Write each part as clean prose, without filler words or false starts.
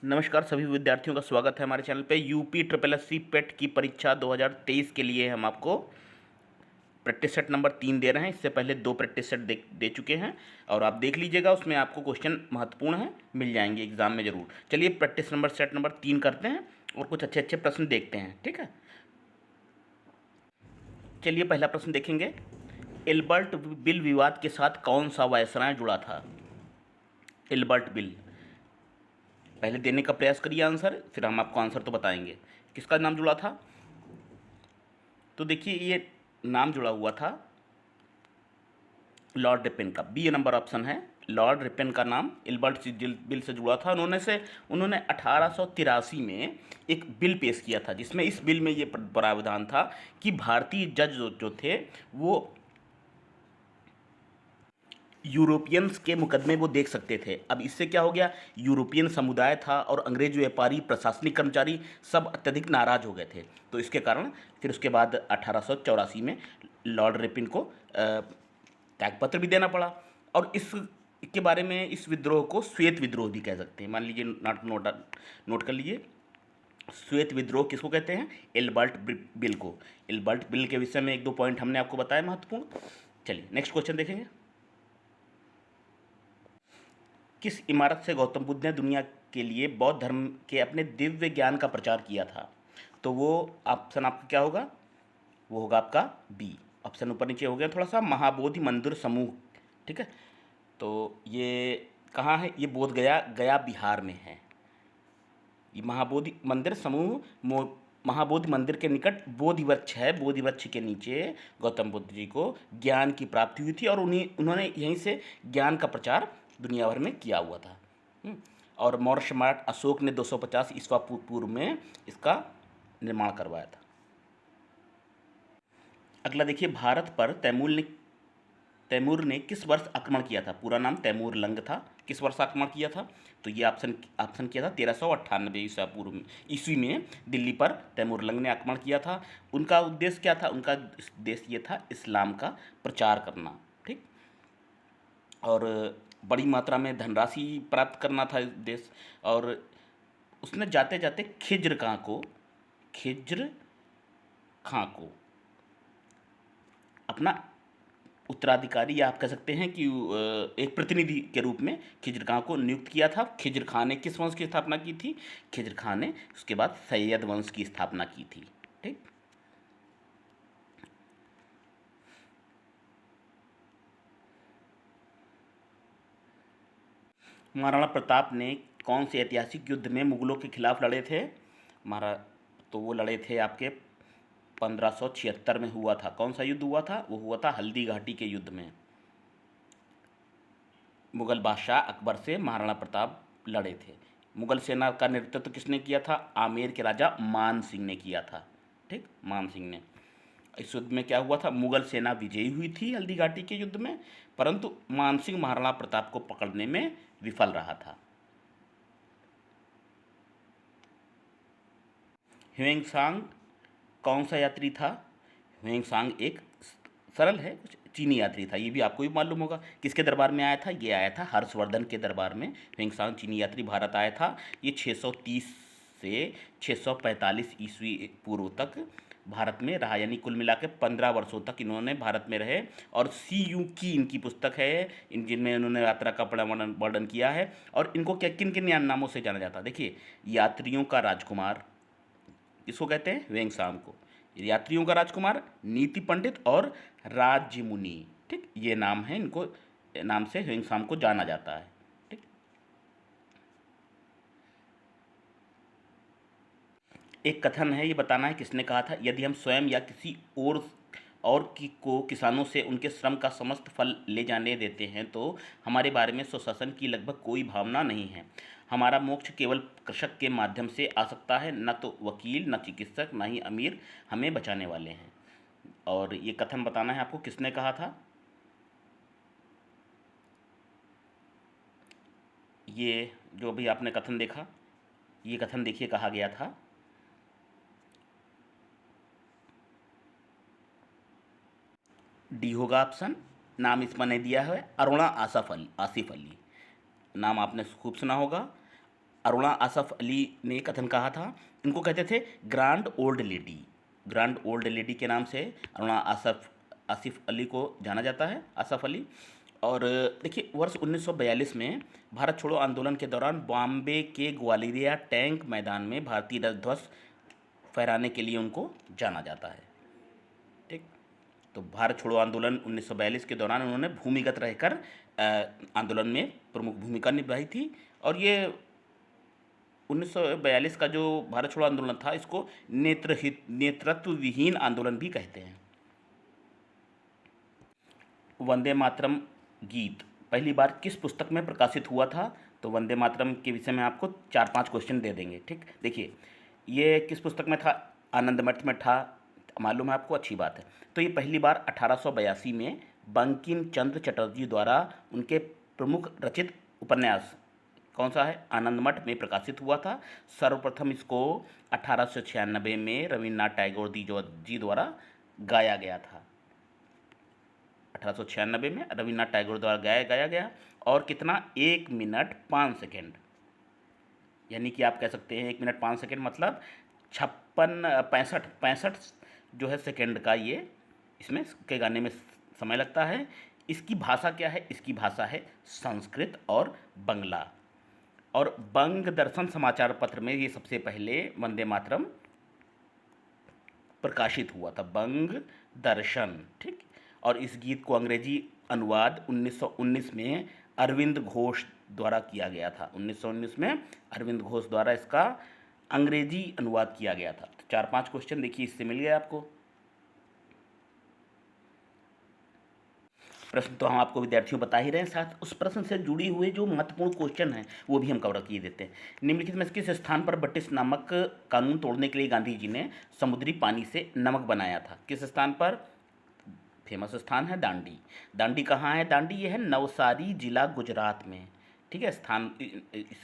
नमस्कार सभी विद्यार्थियों का स्वागत है हमारे चैनल पे। यूपी ट्रिपल एस सी पेट की परीक्षा 2023 के लिए हम आपको प्रैक्टिस सेट नंबर 3 दे रहे हैं। इससे पहले 2 प्रैक्टिस सेट दे चुके हैं और आप देख लीजिएगा, उसमें आपको क्वेश्चन महत्वपूर्ण है, मिल जाएंगे एग्जाम में ज़रूर। चलिए प्रैक्टिस नंबर सेट नंबर 3 करते हैं और कुछ अच्छे अच्छे प्रश्न देखते हैं, ठीक है। चलिए पहला प्रश्न देखेंगे। एल्बर्ट बिल विवाद के साथ कौन सा वायसराय जुड़ा था? एल्बर्ट बिल, पहले देने का प्रयास करिए आंसर, फिर हम आपको आंसर तो बताएंगे। किसका नाम जुड़ा था? तो देखिए ये नाम जुड़ा हुआ था लॉर्ड रिपेन का। बी नंबर ऑप्शन है। लॉर्ड रिपेन का नाम एल्बर्ट बिल से जुड़ा था। उन्होंने 1883 में एक बिल पेश किया था, जिसमें इस बिल में ये प्रावधान था कि भारतीय जज जो थे वो यूरोपियंस के मुकदमे वो देख सकते थे। अब इससे क्या हो गया, यूरोपियन समुदाय था और अंग्रेज व्यापारी, प्रशासनिक कर्मचारी सब अत्यधिक नाराज हो गए थे। तो इसके कारण फिर उसके बाद 1884 में लॉर्ड रिपिन को त्यागपत्र भी देना पड़ा। और इस के बारे में, इस विद्रोह को श्वेत विद्रोह भी कह सकते हैं। मान लीजिए, नोट कर लीजिए, श्वेत विद्रोह किसको कहते हैं? एल्बर्ट बिल को। एल्बर्ट बिल के विषय में एक दो पॉइंट हमने आपको बताया महत्वपूर्ण। चलिए नेक्स्ट क्वेश्चन देखेंगे। किस इमारत से गौतम बुद्ध ने दुनिया के लिए बौद्ध धर्म के अपने दिव्य ज्ञान का प्रचार किया था? तो वो ऑप्शन आपका क्या होगा? वो होगा आपका बी। ऑप्शन ऊपर नीचे हो गया थोड़ा सा। महाबोधि मंदिर समूह, ठीक है। तो ये कहाँ है? ये बोध गया, गया बिहार में है। ये महाबोधि मंदिर समूह महाबोधि मंदिर के निकट बोधि वृक्ष है। बोधि वृक्ष के नीचे गौतम बुद्ध जी को ज्ञान की प्राप्ति हुई थी और उन्होंने यहीं से ज्ञान का प्रचार दुनिया भर में किया हुआ था। और मौर्य सम्राट अशोक ने 250 ईस्वा पूर्व में इसका निर्माण करवाया था। अगला देखिए, भारत पर तैमूर ने किस वर्ष आक्रमण किया था? पूरा नाम तैमूर लंग था। किस वर्ष आक्रमण किया था? तो ये ऑप्शन किया था 1398 ईसा पूर्व ईस्वी में दिल्ली पर तैमूर लंग ने आक्रमण किया था। उनका उद्देश्य क्या था? उनका उद्देश्य ये था इस्लाम का प्रचार करना, ठीक, और बड़ी मात्रा में धनराशि प्राप्त करना था इस देश। और उसने जाते जाते खिज्र खां को अपना उत्तराधिकारी, या आप कह सकते हैं कि एक प्रतिनिधि के रूप में खिज्र खां को नियुक्त किया था। खिज्र खां ने किस वंश की स्थापना की थी? खिज्र खां ने उसके बाद सैयद वंश की स्थापना की थी, ठीक। महाराणा प्रताप ने कौन से ऐतिहासिक युद्ध में मुगलों के खिलाफ लड़े थे? महारा तो वो लड़े थे आपके 1576 में हुआ था। कौन सा युद्ध हुआ था? वो हुआ था हल्दी घाटी के युद्ध में। मुगल बादशाह अकबर से महाराणा प्रताप लड़े थे। मुगल सेना का नेतृत्व किसने किया था? आमेर के राजा मान सिंह ने किया था, ठीक, मान सिंह ने। इस युद्ध में क्या हुआ था? मुगल सेना विजयी हुई थी हल्दी घाटी के युद्ध में, परंतु मान सिंह महाराणा प्रताप को पकड़ने में विफल रहा था। ह्वेंगसांग कौन सा यात्री था? ह्वेंगसांग एक सरल है, कुछ चीनी यात्री था। ये भी आपको भी मालूम होगा। किसके दरबार में आया था? ये आया था हर्षवर्धन के दरबार में। ह्वेंगसांग चीनी यात्री भारत आया था। ये 630 से 645 ईस्वी पूर्व तक भारत में रहा, यानी कुल मिला के 15 वर्षों तक इन्होंने भारत में रहे। और सी यू की इनकी पुस्तक है, जिनमें इन्होंने यात्रा का बड़ा वर्णन किया है। और इनको क्या किन किन नामों से जाना जाता है? देखिए, यात्रियों का राजकुमार इसको कहते हैं, वेंगसाम को यात्रियों का राजकुमार, नीति पंडित और राज्य मुनि, ठीक, ये नाम है। इनको नाम से वेंगसाम को जाना जाता है, ठीक। एक कथन है, ये बताना है किसने कहा था। यदि हम स्वयं या किसी को किसानों से उनके श्रम का समस्त फल ले जाने देते हैं तो हमारे बारे में स्वशासन की लगभग कोई भावना नहीं है। हमारा मोक्ष केवल कृषक के माध्यम से आ सकता है, न तो वकील, न चिकित्सक, न ही अमीर हमें बचाने वाले हैं। और ये कथन बताना है आपको किसने कहा था। ये जो अभी आपने कथन देखा, ये कथन देखिए कहा गया था। डी होगा ऑप्शन। नाम इसमें नहीं दिया है, अरुणा आसिफ अली। नाम आपने खूब सुना होगा, अरुणा आसफ अली ने कथन कहा था। इनको कहते थे grand old lady. Grand old lady के नाम से अरुणा आसिफ अली को जाना जाता है, आसफ अली। और देखिए, वर्ष 1942 में भारत छोड़ो आंदोलन के दौरान बॉम्बे के ग्वालियरा टैंक मैदान में भारतीय ध्वज फहराने के लिए उनको जाना जाता है। ठीक, तो भारत छोड़ो आंदोलन 1942 के दौरान उन्होंने भूमिगत रहकर आंदोलन में प्रमुख भूमिका निभाई थी। और ये 1942 का जो भारत छोड़ो आंदोलन था, इसको नेतृत्व विहीन आंदोलन भी कहते हैं। वंदे मातरम गीत पहली बार किस पुस्तक में प्रकाशित हुआ था? तो वंदे मातरम के विषय में आपको 4-5 क्वेश्चन दे देंगे। ठीक, देखिए ये किस पुस्तक में था? आनंद मठ में था। मालूम है आपको, अच्छी बात है। तो ये पहली बार 1882 में बंकिम चंद्र चटर्जी द्वारा उनके प्रमुख रचित उपन्यास कौन सा है? आनंद मठ में प्रकाशित हुआ था। सर्वप्रथम इसको 1896 में रविन्द्रनाथ टैगोर जी द्वारा गाया गया था। 1896 में रविन्द्रनाथ टैगोर द्वारा गाया गया। और कितना? 1 मिनट 5 सेकेंड, यानी कि आप कह सकते हैं 1 मिनट 5 सेकेंड मतलब 65 जो है सेकेंड का ये इसमें के गाने में समय लगता है। इसकी भाषा क्या है? इसकी भाषा है संस्कृत और बंगला। और बंग दर्शन समाचार पत्र में ये सबसे पहले वंदे मातरम प्रकाशित हुआ था, बंग दर्शन। ठीक, और इस गीत को अंग्रेजी अनुवाद 1919 में अरविंद घोष द्वारा किया गया था। 1919 में अरविंद घोष द्वारा इसका अंग्रेजी अनुवाद किया गया था। तो 4-5 क्वेश्चन देखिए इससे मिल गया आपको। प्रश्न तो हम आपको विद्यार्थियों बता ही रहे हैं, साथ उस प्रश्न से जुड़ी हुए जो महत्वपूर्ण क्वेश्चन हैं वो भी हम कवर किए देते हैं। निम्नलिखित में किस स्थान पर ब्रिटिश नमक कानून तोड़ने के लिए गांधी जी ने समुद्री पानी से नमक बनाया था? किस स्थान पर? फेमस स्थान है दांडी। दांडी कहाँ है? दांडी ये है नवसारी जिला गुजरात में। ठीक है, इस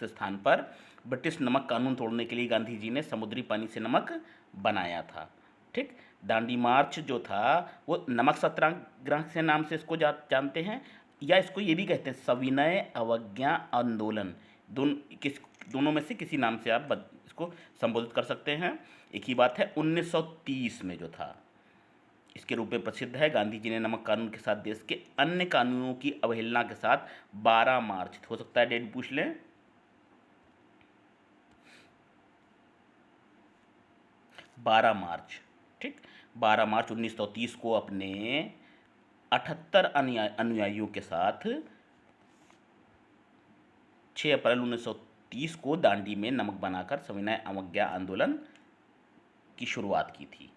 स्थान पर ब्रिटिश नमक कानून तोड़ने के लिए गांधी जी ने समुद्री पानी से नमक बनाया था। ठीक, दांडी मार्च जो था वो नमक सत्याग्रह से नाम से इसको जानते हैं, या इसको ये भी कहते हैं सविनय अवज्ञा आंदोलन। दोनों में से किसी नाम से आप इसको संबोधित कर सकते हैं। एक ही बात है, 1930 में जो था इसके रूप में प्रसिद्ध है। गांधी जी ने नमक कानून के साथ देश के अन्य कानूनों की अवहेलना के साथ 12 मार्च, हो सकता है डेट पूछ लें, 12 मार्च, ठीक, 12 मार्च 1930 को अपने 78 अनुयायियों के साथ 6 अप्रैल 1930 को दांडी में नमक बनाकर सविनय अवज्ञा आंदोलन की शुरुआत की थी।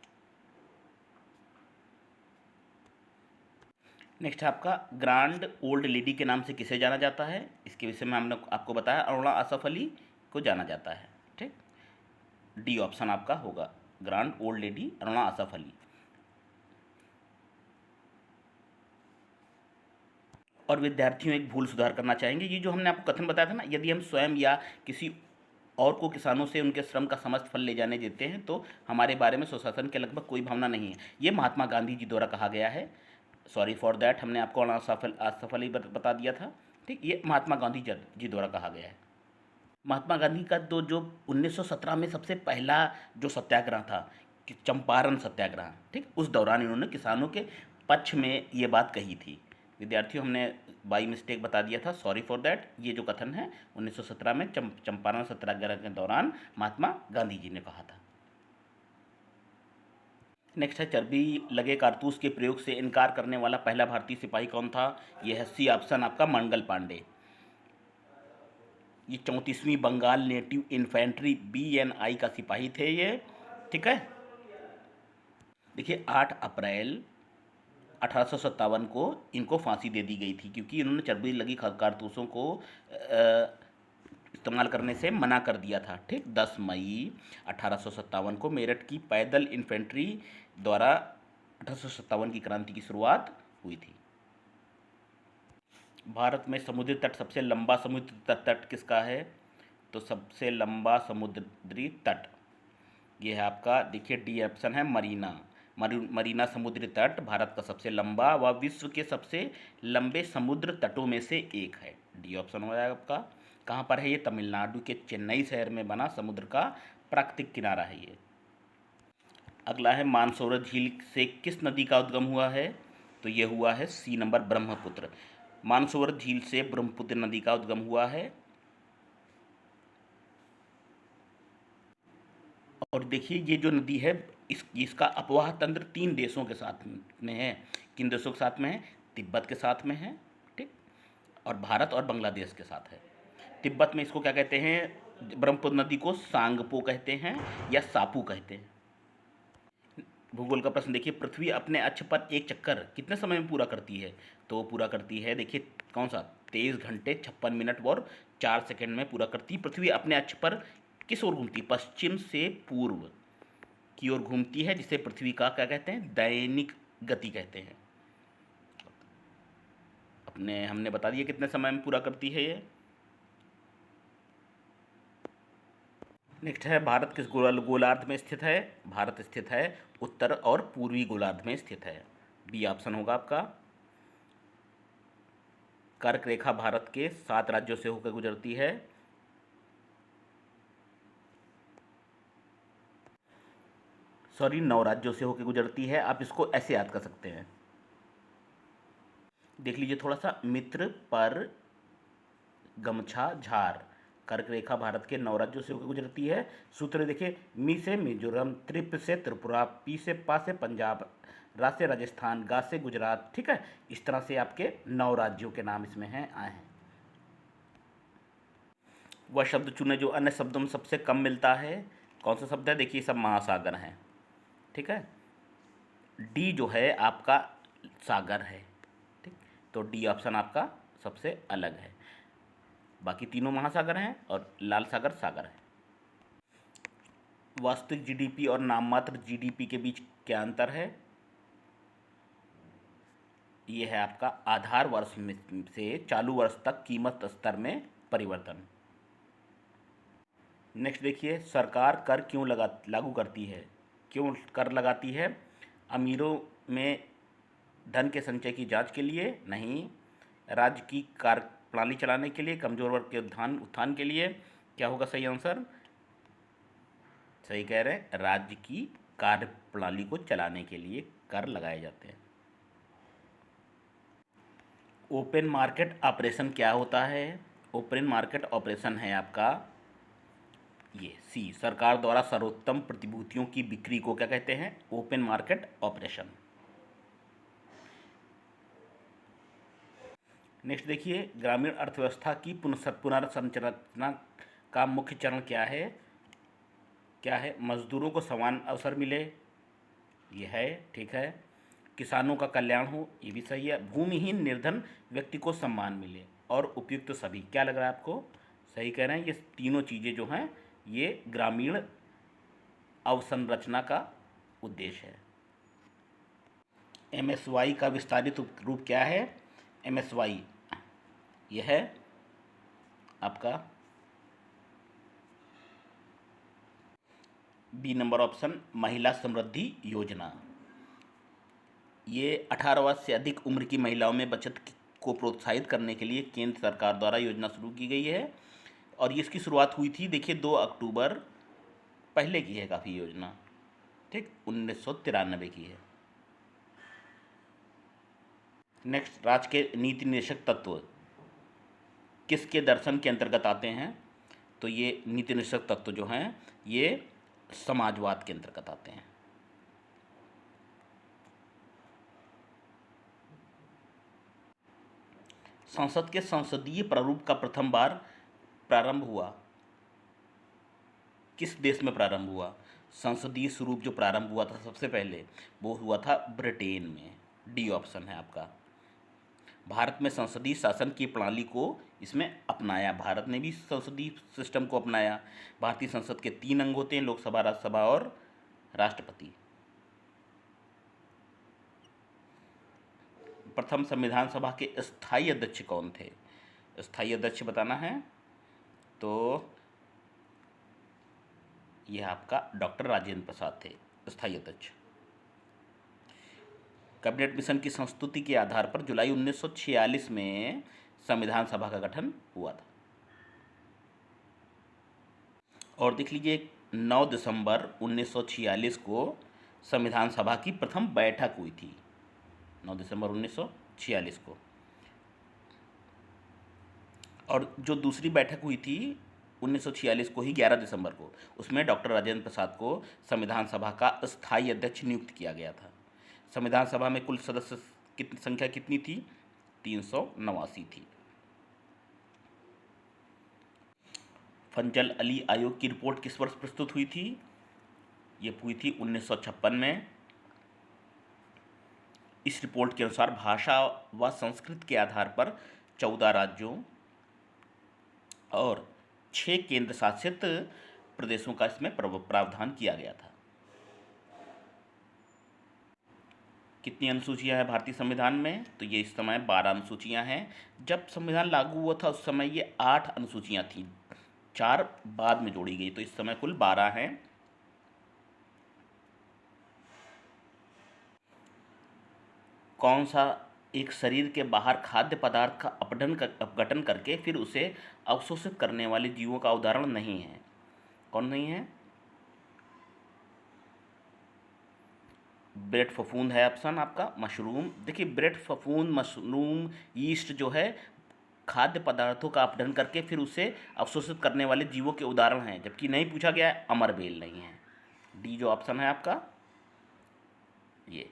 नेक्स्ट है आपका ग्रैंड ओल्ड लेडी के नाम से किसे जाना जाता है? इसके विषय में हमने आपको बताया, अरुणा आसफ अली को जाना जाता है। ठीक, डी ऑप्शन आपका होगा, grand old lady Aruna Asaf Ali. और विद्यार्थियों एक भूल सुधार करना चाहेंगे, ये जो हमने आपको कथन बताया था ना, यदि हम स्वयं या किसी और को किसानों से उनके श्रम का समस्त फल ले जाने देते हैं तो हमारे बारे में स्वशासन के लगभग कोई भावना नहीं है, ये महात्मा गांधी जी द्वारा कहा गया है। सॉरी फॉर दैट, हमने आपको आसफ अली बता दिया था। ठीक, ये महात्मा गांधी जी द्वारा कहा गया है। महात्मा गांधी का तो जो 1917 में सबसे पहला जो सत्याग्रह था कि चंपारण सत्याग्रह, ठीक, उस दौरान इन्होंने किसानों के पक्ष में ये बात कही थी। विद्यार्थियों हमने बाई मिस्टेक बता दिया था, सॉरी फॉर दैट। ये जो कथन है 1917 में चंपारण सत्याग्रह के दौरान महात्मा गांधी जी ने कहा था। नेक्स्ट है चर्बी लगे कारतूस के प्रयोग से इनकार करने वाला पहला भारतीय सिपाही कौन था? यह है सी ऑप्शन आपका, मंगल पांडे। ये 34वीं बंगाल नेटिव इन्फेंट्री BNI का सिपाही थे ये। ठीक है, देखिए 8 अप्रैल 1857 को इनको फांसी दे दी गई थी क्योंकि इन्होंने चर्बी लगी कारतूसों को इस्तेमाल करने से मना कर दिया था। ठीक, 10 मई 1857 को मेरठ की पैदल इन्फेंट्री द्वारा 1857 की क्रांति की शुरुआत हुई थी। भारत में समुद्री तट, सबसे लंबा समुद्री तट किसका है? तो सबसे लंबा समुद्री तट ये है आपका, देखिए डी ऑप्शन है, मरीना समुद्री तट भारत का सबसे लंबा व विश्व के सबसे लंबे समुद्र तटों में से एक है। डी ऑप्शन हो जाएगा आपका। कहाँ पर है ये? तमिलनाडु के चेन्नई शहर में बना समुद्र का प्राकृतिक किनारा है ये। अगला है मानसरोवर झील से किस नदी का उद्गम हुआ है? तो ये हुआ है सी नंबर, ब्रह्मपुत्र। मानसरोवर झील से ब्रह्मपुत्र नदी का उद्गम हुआ है। और देखिए ये जो नदी है, इसका अपवाह तंत्र 3 देशों के साथ में है। किन देशों के साथ में है? तिब्बत के साथ में है, ठीक, और भारत और बांग्लादेश के साथ है। तिब्बत में इसको क्या कहते हैं? ब्रह्मपुत्र नदी को सांगपो कहते हैं या सापू कहते हैं। भूगोल का प्रश्न देखिए, पृथ्वी अपने अक्ष पर एक चक्कर कितने समय में पूरा करती है? तो वो पूरा करती है, देखिए कौन सा, 23 घंटे 56 मिनट और 4 सेकंड में पूरा करती है। पृथ्वी अपने अक्ष पर किस ओर घूमती है? पश्चिम से पूर्व की ओर घूमती है, जिसे पृथ्वी का क्या कहते हैं? दैनिक गति कहते हैं। अपने हमने बता दिया कितने समय में पूरा करती है ये। नेक्स्ट है, भारत किस गोलार्ध में स्थित है? भारत स्थित है उत्तर और पूर्वी गोलार्ध में स्थित है। बी ऑप्शन होगा आपका। कर्क रेखा भारत के 7 राज्यों से होकर गुजरती है। सॉरी, 9 राज्यों से होकर गुजरती है। आप इसको ऐसे याद कर सकते हैं, देख लीजिए थोड़ा सा, मित्र पर गमछा झार। कर्क रेखा भारत के 9 राज्यों से होकर गुजरती है। सूत्र देखिए, मी से मिजोरम, त्रिप से त्रिपुरा, पी से पा से पंजाब, रा से राजस्थान, गा से गुजरात, ठीक है। इस तरह से आपके 9 राज्यों के नाम इसमें हैं, आए हैं। वह शब्द चुने जो अन्य शब्दों में सबसे कम मिलता है। कौन सा शब्द है? देखिए सब महासागर हैं, ठीक है। डी जो है आपका सागर है, ठीक, तो डी ऑप्शन आपका सबसे अलग है। बाकी तीनों महासागर हैं और लाल सागर सागर है। वास्तविक जीडीपी और नाममात्र जीडीपी के बीच क्या अंतर है? ये है आपका आधार वर्ष में से चालू वर्ष तक कीमत स्तर में परिवर्तन। नेक्स्ट देखिए, सरकार कर क्यों लागू करती है? क्यों कर लगाती है? अमीरों में धन के संचय की जांच के लिए? नहीं। राज्य की कार्य प्रणाली चलाने के लिए? कमजोर वर्ग के उत्थान के लिए? क्या होगा सही आंसर? सही कह रहे हैं, राज्य की कार्य प्रणाली को चलाने के लिए कर लगाए जाते हैं। ओपन मार्केट ऑपरेशन क्या होता है? ओपन मार्केट ऑपरेशन है आपका ये सी, सरकार द्वारा सर्वोत्तम प्रतिभूतियों की बिक्री को क्या कहते हैं? Open market operation. नेक्स्ट देखिए, ग्रामीण अर्थव्यवस्था की पुनर्संरचना का मुख्य चरण क्या है? क्या है? मजदूरों को समान अवसर मिले, ये है, ठीक है। किसानों का कल्याण हो, ये भी सही है। भूमिहीन निर्धन व्यक्ति को सम्मान मिले और उपयुक्त सभी, क्या लग रहा है आपको? सही कह रहे हैं, ये तीनों चीज़ें जो हैं ये ग्रामीण अवसंरचना का उद्देश्य है। एमएसवाई का विस्तारित रूप क्या है? एमएसवाई यह है आपका बी नंबर ऑप्शन, महिला समृद्धि योजना। ये 18 वर्ष से अधिक उम्र की महिलाओं में बचत को प्रोत्साहित करने के लिए केंद्र सरकार द्वारा योजना शुरू की गई है। और इसकी शुरुआत हुई थी, देखिए 2 अक्टूबर, पहले की है काफ़ी योजना, ठीक, 1993 की है। नेक्स्ट, राज्य के नीति निर्देशक तत्व किसके दर्शन के अंतर्गत आते हैं? तो ये नीति निर्देशक तत्व जो हैं ये समाजवाद के अंतर्गत आते हैं। संसद के संसदीय प्रारूप का प्रथम बार प्रारंभ हुआ किस देश में प्रारंभ हुआ? संसदीय स्वरूप जो प्रारंभ हुआ था सबसे पहले, वो हुआ था ब्रिटेन में। डी ऑप्शन है आपका। भारत में संसदीय शासन की प्रणाली को इसमें अपनाया, भारत ने भी संसदीय सिस्टम को अपनाया। भारतीय संसद के 3 अंग होते हैं, लोकसभा, राज्यसभा और राष्ट्रपति। प्रथम संविधान सभा के स्थायी अध्यक्ष कौन थे? स्थायी अध्यक्ष बताना है तो यह आपका डॉक्टर राजेंद्र प्रसाद थे स्थायी अध्यक्ष। कैबिनेट मिशन की संस्तुति के आधार पर जुलाई 1946 में संविधान सभा का गठन हुआ था। और देख लीजिए 9 दिसंबर 1946 को संविधान सभा की प्रथम बैठक हुई थी, 9 दिसंबर 1946 को। और जो दूसरी बैठक हुई थी 1946 को ही 11 दिसंबर को, उसमें डॉक्टर राजेंद्र प्रसाद को संविधान सभा का अस्थायी अध्यक्ष नियुक्त किया गया था। संविधान सभा में कुल सदस्य कितनी संख्या कितनी थी? 389 थी। फंजल अली आयोग की रिपोर्ट किस वर्ष प्रस्तुत हुई थी? ये हुई थी 1956 में। इस रिपोर्ट के अनुसार भाषा व संस्कृत के आधार पर 14 राज्यों और 6 केंद्र शासित प्रदेशों का इसमें प्रावधान किया गया था। कितनी अनुसूचियां हैं भारतीय संविधान में? तो ये इस समय 12 अनुसूचियां हैं। जब संविधान लागू हुआ था उस समय ये 8 अनुसूचियां थीं, 4 बाद में जोड़ी गई, तो इस समय कुल 12 हैं। कौन सा एक शरीर के बाहर खाद्य पदार्थ का अपघटन करके फिर उसे अवशोषित करने वाले जीवों का उदाहरण नहीं है? कौन नहीं है? ब्रेड फफूंद है ऑप्शन आपका। मशरूम, देखिए ब्रेड फफूंद, मशरूम, यीस्ट जो है खाद्य पदार्थों का अपघटन करके फिर उसे अवशोषित करने वाले जीवों के उदाहरण हैं, जबकि नहीं पूछा गया है, अमरबेल नहीं है। डी जो ऑप्शन है आपका ये।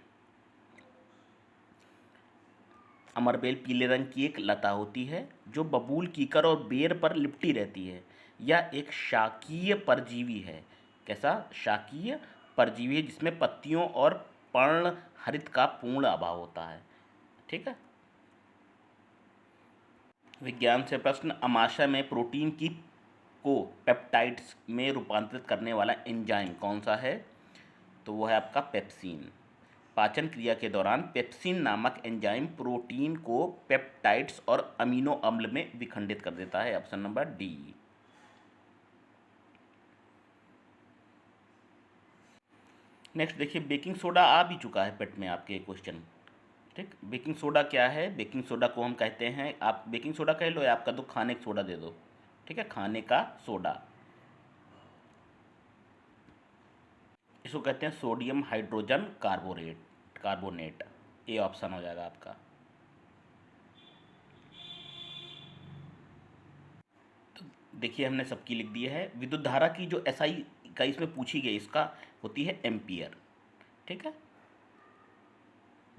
अमरबेल पीले रंग की एक लता होती है जो बबूल, कीकर और बेर पर लिपटी रहती है। यह एक शाकीय परजीवी है। कैसा? शाकीय परजीवी है जिसमें पत्तियों और पर्ण हरित का पूर्ण अभाव होता है। ठीक है। विज्ञान से प्रश्न, अमाशय में प्रोटीन की को पेप्टाइड्स में रूपांतरित करने वाला एंजाइम कौन सा है? तो वो है आपका पेप्सिन। पाचन क्रिया के दौरान पेप्सिन नामक एंजाइम प्रोटीन को पेप्टाइड्स और अमीनो अम्ल में विखंडित कर देता है। Option number D. नेक्स्ट देखिए, बेकिंग सोडा आ भी चुका है पेट में आपके क्वेश्चन। ठीक, बेकिंग सोडा क्या है? बेकिंग सोडा को हम कहते हैं, आप बेकिंग सोडा कह लो या आपका तो खाने का सोडा दे दो। ठीक है, खाने का सोडा, इसको कहते हैं sodium hydrogen carbonate. A option हो जाएगा आपका। तो देखिए हमने सबकी लिख दी है। विद्युत धारा की जो एसआई इकाई इसमें पूछी गई, इसका होती है एम्पियर। ठीक है,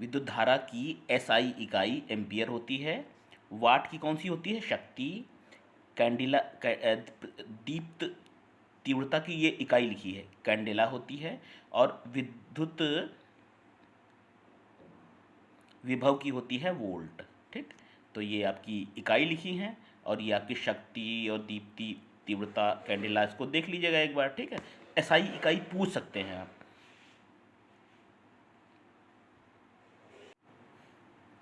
विद्युत धारा की एसआई इकाई एम्पियर होती है। वाट की कौन सी होती है? शक्ति। दीप्त तीव्रता की ये इकाई लिखी है, कैंडेला होती है। और विद्युत विभव की होती है वोल्ट। ठीक, तो ये आपकी इकाई लिखी हैं और ये आपकी शक्ति और दीप्ति, तीव्रता, कैंडेला, इसको देख लीजिएगा एक बार। ठीक है, एसआई इकाई पूछ सकते हैं आप।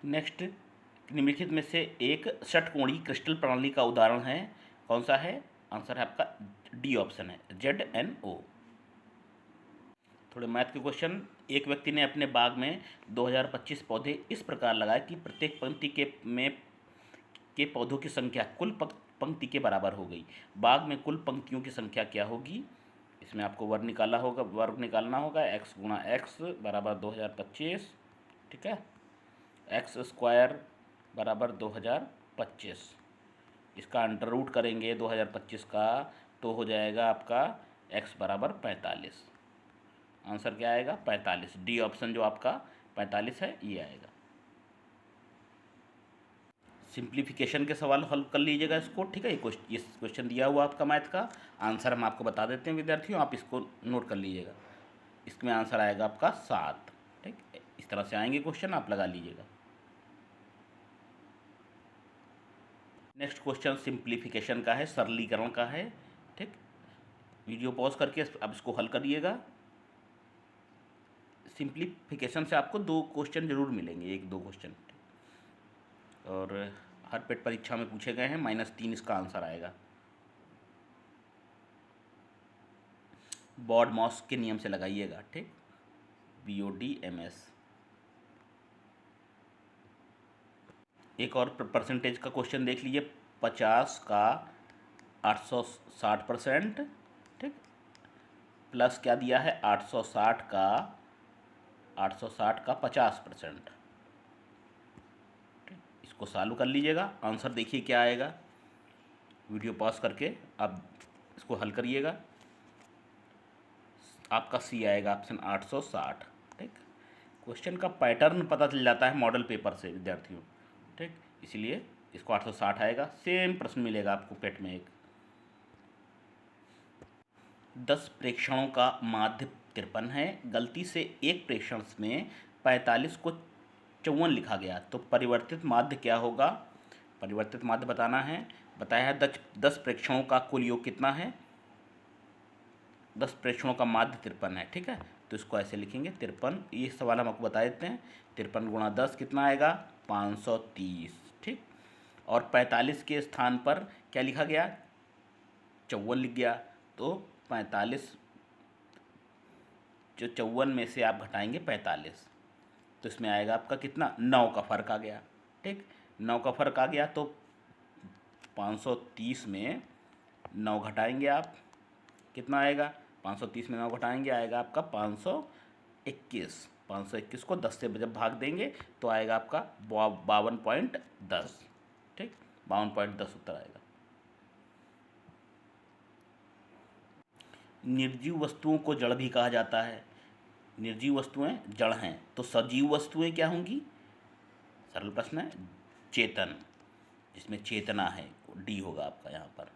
नेक्स्ट, निम्नलिखित में से एक षटकोणीय क्रिस्टल प्रणाली का उदाहरण है, कौन सा है? आंसर है आपका डी ऑप्शन है, ZnO। थोड़े मैथ के क्वेश्चन। एक व्यक्ति ने अपने बाग में 2025 पौधे इस प्रकार लगाए कि प्रत्येक पंक्ति के पौधों की संख्या कुल पंक्ति के बराबर हो गई। बाग में कुल पंक्तियों की संख्या क्या होगी? इसमें आपको वर्ग निकालना होगा। x गुणा x बराबर 2025। ठीक है, एक्स स्क्वायर बराबर 2025। इसका अंडर रूट करेंगे 2025 का, तो हो जाएगा आपका x बराबर 45। आंसर क्या आएगा? 45। डी ऑप्शन जो आपका 45 है ये आएगा। सिंप्लीफिकेशन के सवाल हल कर लीजिएगा इसको। ठीक है, ये क्वेश्चन दिया हुआ आपका मैथ का, आंसर हम आपको बता देते हैं विद्यार्थियों, आप इसको नोट कर लीजिएगा। इसमें आंसर आएगा आपका 7। ठीक, इस तरह से आएंगे क्वेश्चन, आप लगा लीजिएगा। नेक्स्ट क्वेश्चन सिंप्लीफिकेशन का है, सरलीकरण का है। ठीक, वीडियो पॉज करके अब इसको हल करिएगा। सिंप्लीफिकेशन से आपको 2 क्वेश्चन जरूर मिलेंगे, 1-2 क्वेश्चन, और हर पेट परीक्षा में पूछे गए हैं। -3 इसका आंसर आएगा। बॉड मॉस के नियम से लगाइएगा। ठीक, BODMS। एक और परसेंटेज का क्वेश्चन देख लीजिए। 50 का 860%, ठीक। प्लस क्या दिया है 860 का 50%। इसको सॉल्व कर लीजिएगा, आंसर देखिए क्या आएगा। वीडियो पॉज करके आप इसको हल करिएगा। आपका सी आएगा ऑप्शन 860। ठीक। क्वेश्चन का पैटर्न पता चल जाता है मॉडल पेपर से विद्यार्थियों। ठीक, इसलिए इसको 860 आएगा। सेम प्रश्न मिलेगा आपको पेट में एक। 10 प्रेक्षणों का माध्य 53 है, गलती से एक प्रेक्षण में 45 को 54 लिखा गया, तो परिवर्तित माध्य क्या होगा? परिवर्तित माध्य बताना है। बताया है 10 प्रेक्षणों का कुल योग कितना है? 10 प्रेक्षणों का माध्य 53 है। ठीक है, तो इसको ऐसे लिखेंगे 53। ये सवाल हम आपको बता देते हैं। 53 गुणा 10 कितना आएगा? 530। ठीक, और 45 के स्थान पर क्या लिखा गया? 54 लिख गया। तो 45 जो 54 में से आप घटाएंगे 45, तो इसमें आएगा आपका कितना? 9 का फ़र्क आ गया। ठीक, 9 का फ़र्क आ गया, तो 530 में 9 घटाएंगे आप, कितना आएगा? 530 में 9 घटाएंगे, आएगा आपका 521। 521 को 10 से जब भाग देंगे तो आएगा आपका 52.10। ठीक, 52.10 उत्तर आएगा। निर्जीव वस्तुओं को जड़ भी कहा जाता है। निर्जीव वस्तुएं जड़ हैं, तो सजीव वस्तुएं क्या होंगी? सरल प्रश्न है। चेतन, जिसमें चेतना है, डी होगा आपका यहाँ पर।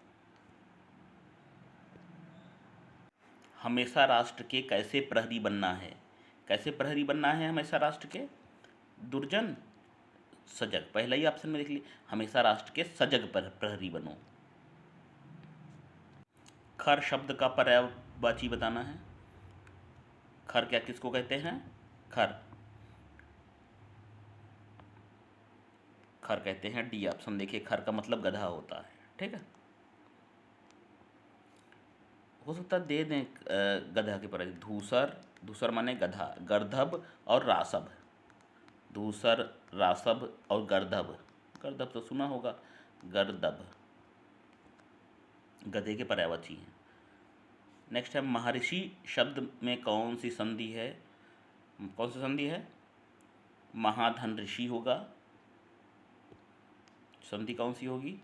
हमेशा राष्ट्र के कैसे प्रहरी बनना है? कैसे प्रहरी बनना है हमेशा राष्ट्र के? दुर्जन, सजग। पहला ही ऑप्शन में देख ली, हमेशा राष्ट्र के सजग प्रहरी बनो। खर शब्द का पर्यायवाची बताना है। खर क्या किसको कहते हैं? खर, खर कहते हैं, डी ऑप्शन देखिए। खर का मतलब गधा होता है। ठीक है, हो सकता है दे दें गधा के पर। धूसर, धूसर माने गधा। गर्दभ और रासभ, धूसर, रासभ और गर्दभ। गर्दभ तो सुना होगा, गर्दभ गधे के पर्यायवाची हैं। नेक्स्ट है महर्षि शब्द में कौन सी संधि है? कौन सी संधि है? महाधन ऋषि होगा। संधि कौन सी होगी?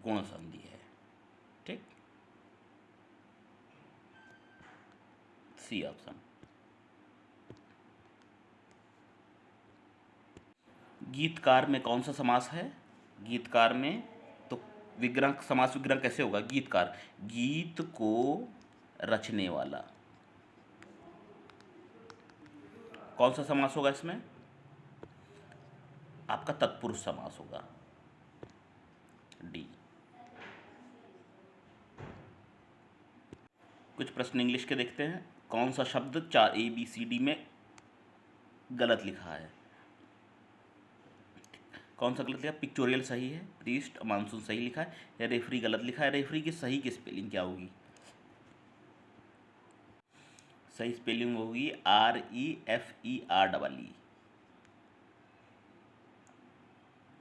गुण संधि है। ठीक, सी ऑप्शन। गीतकार में कौन सा समास है? गीतकार में तो विग्रह, समास विग्रह कैसे होगा? गीतकार, गीत को रचने वाला। कौन सा समास होगा इसमें? आपका तत्पुरुष समास होगा, डी। कुछ प्रश्न इंग्लिश के देखते हैं। कौन सा शब्द 4 ABCD में गलत लिखा है? कौन सा गलत लिखा? पिक्चोरियल सही है, प्रीस्ट मानसून सही लिखा है, या रेफरी गलत लिखा है? रेफरी की सही की स्पेलिंग क्या होगी? सही स्पेलिंग होगी REFEREE।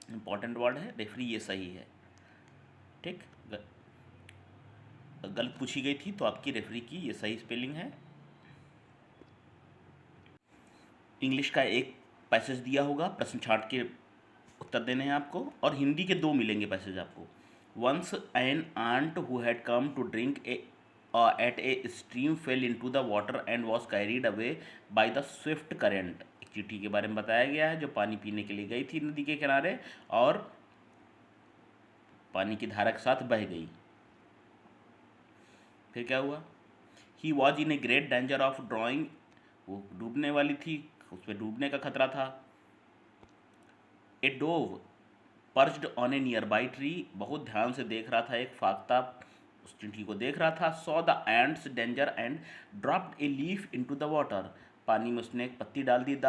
इंपॉर्टेंट वर्ड है रेफरी, ये सही है। ठीक, गलत पूछी गई थी तो आपकी रेफरी की ये सही स्पेलिंग है। इंग्लिश का एक पैसेज दिया होगा, प्रश्न छाट के उत्तर देने हैं आपको, और हिंदी के 2 मिलेंगे पैसेज आपको। Once an ant who had come to drink at a stream fell into the water and was carried away by the swift current. एक चींटी के बारे में बताया गया है जो पानी पीने के लिए गई थी नदी के किनारे और पानी की धारा के साथ बह गई। फिर क्या हुआ? He was in a great danger of drowning, वो डूबने वाली थी, उसमें डूबने का खतरा था। A dove perched on a nearby tree, बहुत ध्यान से देख रहा था, एक फाख्ता उस चिंटी को देख रहा था। Saw the ant's danger and dropped a leaf into the water, पानी में उसने एक पत्ती डाल दी। The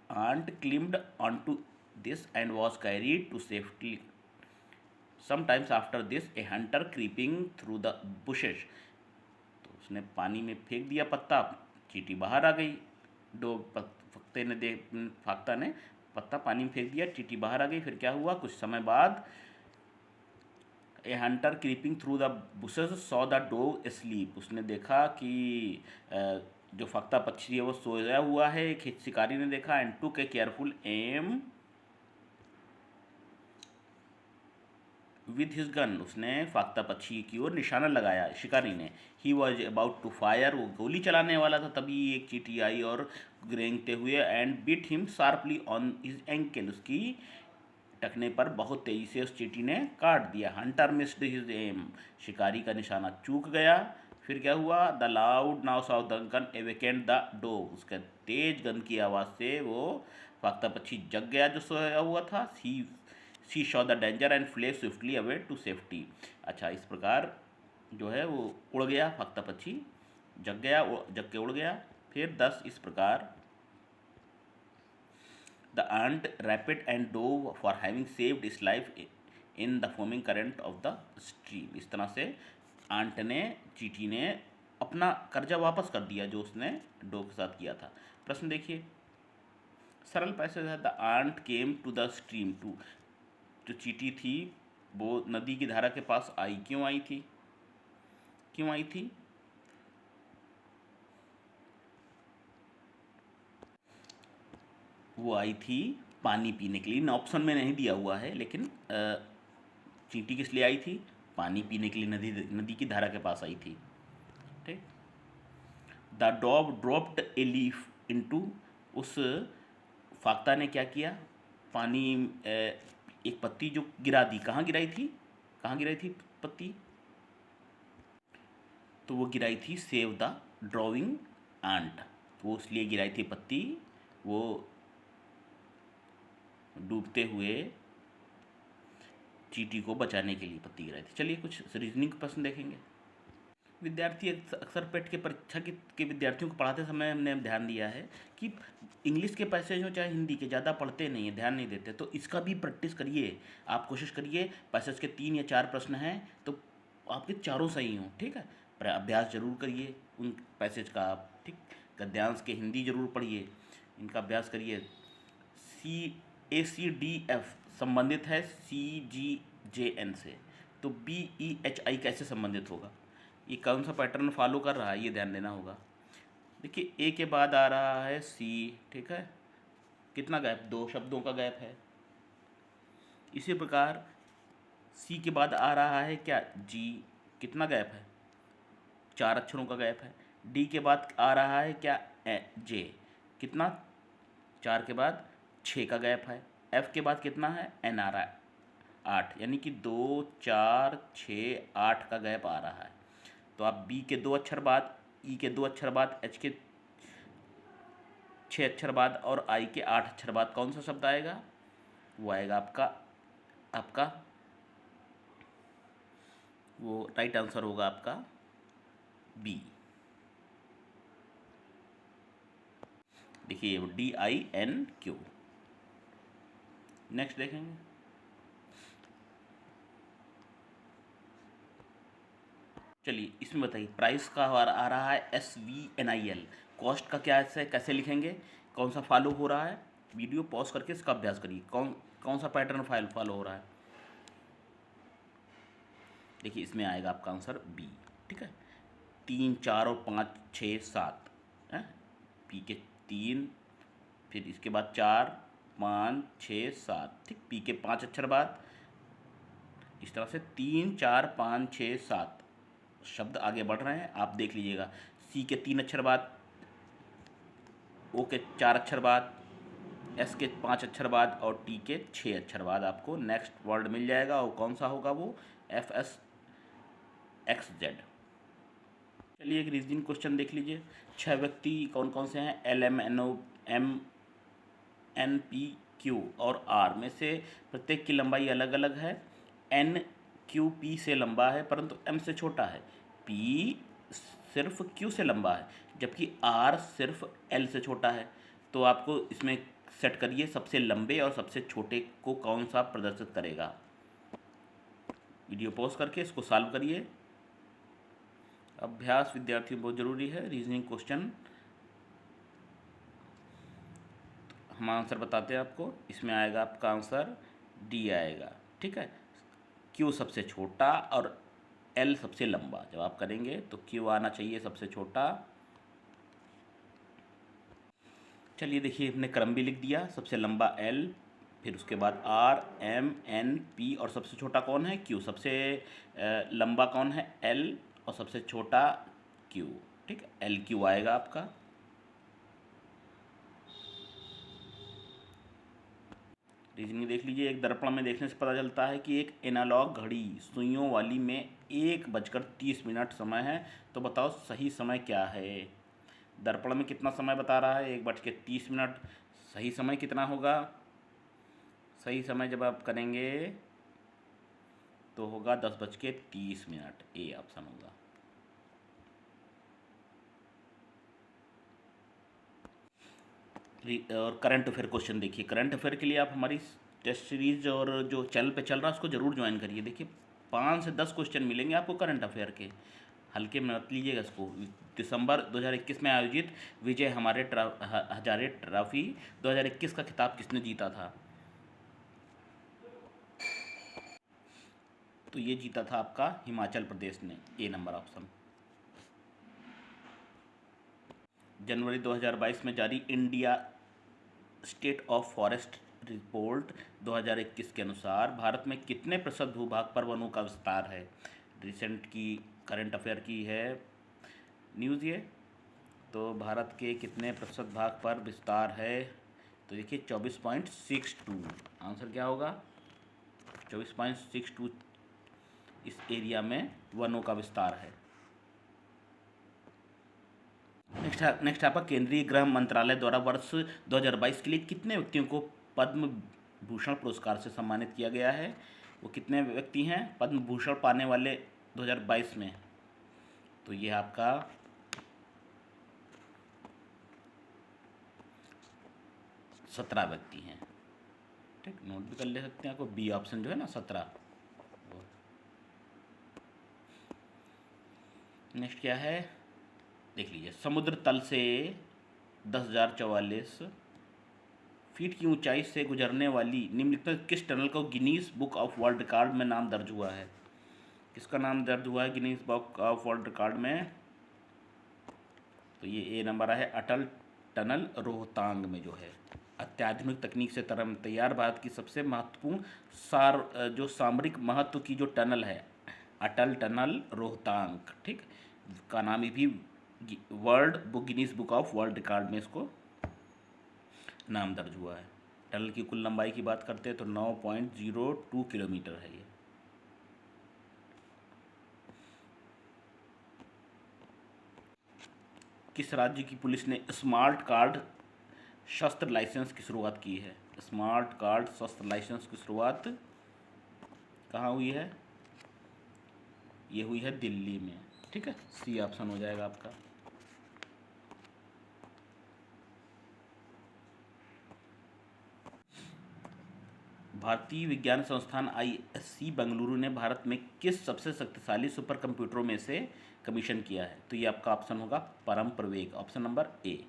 ant climbed on to this and was carried to safety. Sometimes after this a hunter creeping through the bushes, तो उसने पानी में फेंक दिया पत्ता, चींटी बाहर आ गई। फाख्ता ने पत्ता पानी में फेंक दिया, चींटी बाहर आ गई। फिर क्या हुआ? कुछ समय बाद ए hunter creeping through the bushes saw the dog sleep. उसने देखा कि जो फक्ता पक्षी है वो सोया हुआ है, एक शिकारी ने देखा। And took a careful aim with his gun. उसने फाख्ता पक्षी की ओर निशाना लगाया शिकारी ने। He was about to fire. वो गोली चलाने वाला था, तभी एक चींटी आई और रेंगते हुए and bit him sharply on his ankle. उसकी टखने पर बहुत तेजी से उस चींटी ने काट दिया। Hunter missed his aim. शिकारी का निशाना चूक गया। फिर क्या हुआ? The loud noise of the gun awakened the dog. उसके तेज गन की आवाज़ से वो फाख्ता पक्षी जग गया जो सोया हुआ था। सी Shaw the danger and Phule swiftly away to safety. अच्छा, इस प्रकार जो है वो उड़ गया फाख्ता पक्षी, जग गया, जग के उड़ गया। फिर 10 इस प्रकार the ant repaid and dove for having saved its life in the foaming current of the stream. इस तरह से आंट ने, चींटी ने अपना कर्जा वापस कर दिया जो उसने डोव के साथ किया था। प्रश्न देखिए, सरल पैसेज है। The ant came to the stream to. जो चींटी थी वो नदी की धारा के पास आई। क्यों आई थी? क्यों आई थी? वो आई थी पानी पीने के लिए। इन ऑप्शन में नहीं दिया हुआ है, लेकिन चींटी किस लिए आई थी? पानी पीने के लिए नदी की धारा के पास आई थी। ठीक। The dog dropped a leaf into. उस फाख्ता ने क्या किया? पानी एक पत्ती जो गिरा दी। कहाँ गिराई थी? कहाँ गिराई थी पत्ती? तो वो गिराई थी सेव द ड्रॉविंग आंट। वो इसलिए गिराई थी पत्ती, वो डूबते हुए चींटी को बचाने के लिए पत्ती गिराई थी। चलिए कुछ रीजनिंग प्रश्न देखेंगे। विद्यार्थी अक्सर पेट के परीक्षा के विद्यार्थियों को पढ़ाते समय हमने ध्यान दिया है कि इंग्लिश के पैसेज हो चाहे हिंदी के, ज़्यादा पढ़ते नहीं है, ध्यान नहीं देते। तो इसका भी प्रैक्टिस करिए। आप कोशिश करिए, पैसेज के 3 या 4 प्रश्न हैं तो आपके चारों सही हों। ठीक है, पर अभ्यास जरूर करिए उन पैसेज का आप। ठीक, गद्यांश के हिंदी जरूर पढ़िए, इनका अभ्यास करिए। CACDF संबंधित है CGJN से, तो BEHI कैसे संबंधित होगा? ये कौन सा पैटर्न फॉलो कर रहा है, ये ध्यान देना होगा। देखिए, ए के बाद आ रहा है सी। ठीक है, कितना गैप? 2 शब्दों का गैप है। इसी प्रकार सी के बाद आ रहा है क्या? जी। कितना गैप है? 4 अक्षरों का गैप है। डी के बाद आ रहा है क्या? जे। कितना? 4 के बाद 6 का गैप है। एफ के बाद कितना है? एन आ रहा है 8, यानी कि 2 4 6 8 का गैप आ रहा है। तो आप बी के 2 अक्षर बाद, ई के 2 अक्षर बाद, एच के 6 अक्षर बाद और आई के 8 अक्षर बाद कौन सा शब्द आएगा? वो आएगा आपका वो राइट आंसर होगा आपका बी। देखिए DINQ। नेक्स्ट देखेंगे। चलिए इसमें बताइए, प्राइस का आ रहा है SVNIL। कॉस्ट का क्या है, कैसे लिखेंगे? कौन सा फॉलो हो रहा है? वीडियो पॉज करके इसका अभ्यास करिए। कौन कौन सा पैटर्न फाइल फॉलो हो रहा है? देखिए, इसमें आएगा आपका आंसर बी। ठीक है, 3 4 और 5 6 7 है। पी के 3, फिर इसके बाद 4 5 6 7। ठीक, पी के 5 अक्षर बाद इस तरह से 3 4 5 6 7 शब्द आगे बढ़ रहे हैं, आप देख लीजिएगा। सी के 3 अक्षर बाद, ओ के 4 अक्षर बाद, एस के 5 अक्षर बाद और टी के 6 अक्षर बाद आपको नेक्स्ट वर्ड मिल जाएगा। और कौन सा होगा वो? FSXZ। चलिए एक रीजनिंग क्वेश्चन देख लीजिए। 6 व्यक्ति कौन कौन से हैं? LMNOMNPQ और R में से प्रत्येक की लंबाई अलग अलग है। N Q P से लंबा है परंतु M से छोटा है। P सिर्फ Q से लंबा है जबकि R सिर्फ L से छोटा है। तो आपको इसमें सेट करिए सबसे लंबे और सबसे छोटे को कौन सा प्रदर्शित करेगा। वीडियो पॉज करके इसको सॉल्व करिए। अभ्यास विद्यार्थियों बहुत ज़रूरी है। रीजनिंग क्वेश्चन हम आंसर बताते हैं आपको। इसमें आएगा आपका आंसर डी आएगा। ठीक है, क्यू सबसे छोटा और एल सबसे लंबा। जब आप करेंगे तो क्यू आना चाहिए सबसे छोटा। चलिए देखिए, हमने क्रम भी लिख दिया, सबसे लंबा एल, फिर उसके बाद आर एम एन पी, और सबसे छोटा कौन है, क्यू। सबसे लंबा कौन है, एल, और सबसे छोटा क्यू। ठीक है, एल क्यू आएगा आपका। रीजनिंग देख लीजिए, एक दर्पण में देखने से पता चलता है कि एक एनालॉग घड़ी सुइयों वाली में 1:30 समय है, तो बताओ सही समय क्या है। दर्पण में कितना समय बता रहा है, 1:30। सही समय कितना होगा, सही समय जब आप करेंगे तो होगा 10:30। ए ऑप्शन होगा। और करंट अफेयर क्वेश्चन देखिए, करंट अफेयर के लिए आप हमारी टेस्ट सीरीज और जो चैनल पे चल रहा है उसको ज़रूर ज्वाइन करिए। देखिए 5 से 10 क्वेश्चन मिलेंगे आपको करंट अफेयर के, हल्के में मत लीजिएगा इसको। दिसंबर 2021 में आयोजित विजय हजारे ट्रॉफी 2021 का खिताब किसने जीता था, तो ये जीता था आपका हिमाचल प्रदेश ने, ए नंबर ऑप्शन। जनवरी 2022 में जारी India state of forest report 2021 के अनुसार भारत में कितने प्रतिशत भूभाग पर वनों का विस्तार है। रिसेंट की करंट अफेयर की है न्यूज़ ये। तो भारत के कितने प्रतिशत भाग पर विस्तार है, तो देखिए 24.62। आंसर क्या होगा, 24.62 इस एरिया में वनों का विस्तार है। नेक्स्ट आपका केंद्रीय गृह मंत्रालय द्वारा वर्ष 2022 के लिए कितने व्यक्तियों को पद्म भूषण पुरस्कार से सम्मानित किया गया है। वो कितने व्यक्ति हैं पद्म भूषण पाने वाले 2022 में, तो ये आपका 17 व्यक्ति हैं। ठीक, नोट भी कर ले सकते हैं आपको, बी ऑप्शन जो है ना 17। नेक्स्ट क्या है, देख लीजिए, समुद्र तल से 10,044 फीट की ऊंचाई से गुजरने वाली निम्नलिखित में किस टनल को Guinness book of world record में नाम दर्ज हुआ है। किसका नाम दर्ज हुआ है Guinness book of world record में, तो ये ए नंबर है, अटल टनल रोहतांग में जो है अत्याधुनिक तकनीक से तैयार भारत की सबसे महत्वपूर्ण जो सामरिक महत्व की जो टनल है, अटल टनल रोहतांग। ठीक, का नाम भी world book Guinness book of world record में इसको नाम दर्ज हुआ है। टनल की कुल लंबाई की बात करते हैं तो 9.02 किलोमीटर है ये। किस राज्य की पुलिस ने स्मार्ट कार्ड शस्त्र लाइसेंस की शुरुआत की है। स्मार्ट कार्ड शस्त्र लाइसेंस की शुरुआत कहाँ हुई है, ये हुई है दिल्ली में। ठीक है, सी ऑप्शन हो जाएगा आपका। भारतीय विज्ञान संस्थान ISC बेंगलुरु ने भारत में किस सबसे शक्तिशाली सुपर कंप्यूटरों में से कमीशन किया है, तो ये आपका ऑप्शन होगा परम प्रवेग, ऑप्शन नंबर ए।